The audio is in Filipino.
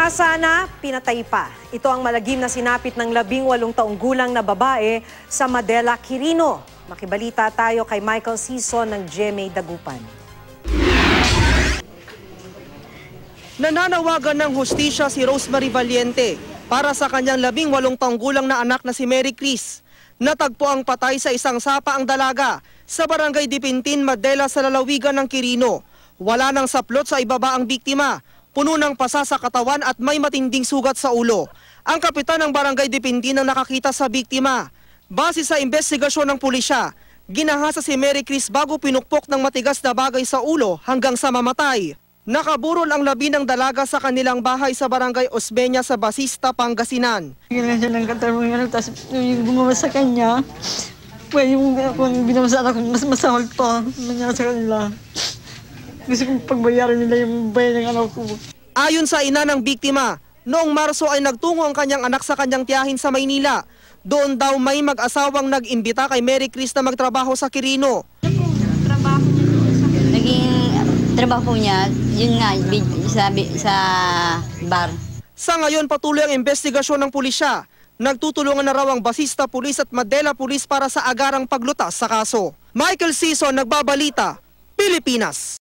Inasa na, pinatay pa. Ito ang malagim na sinapit ng 18 taong gulang na babae sa Madela, Quirino. Makibalita tayo kay Michael Sison ng GMA Dagupan. Nananawagan ng hustisya si Rosemary Valiente para sa kanyang 18 taong gulang na anak na si Mary Chris. Natagpo ang patay sa isang sapa ang dalaga sa Barangay Dipintin, Madela sa lalawigan ng Quirino. Wala nang saplot sa ibaba ang biktima. Puno ng pasa sa katawan at may matinding sugat sa ulo. Ang kapitan ng Barangay Dipintin ang nakakita sa biktima. Base sa investigasyon ng pulisya, ginahasa si Mary Chris bago pinukpok ng matigas na bagay sa ulo hanggang sa mamatay. Nakaburol ang labi ng dalaga sa kanilang bahay sa Barangay Osmeña sa Basista, Pangasinan. Ganyan siya ng katarungan, tapos yung gumawa sa kanya, yung binamasa ako, mas masahol pa nangyari sa kanila. Gusto kong pagbayaran nila yung bayan ng anak ko. Ayon sa ina ng biktima, noong Marso ay nagtungo ang kanyang anak sa kanyang tiyahin sa Maynila. Doon daw may mag-asawang nag-imbita kay Mary Chris na magtrabaho sa Quirino. Naging trabaho niya, yun nga, sa bar. Sa ngayon patuloy ang investigasyon ng pulisya. Nagtutulungan na raw ang Basista Police at Madela Police para sa agarang paglutas sa kaso. Michael Sison, Nagbabalita, Pilipinas.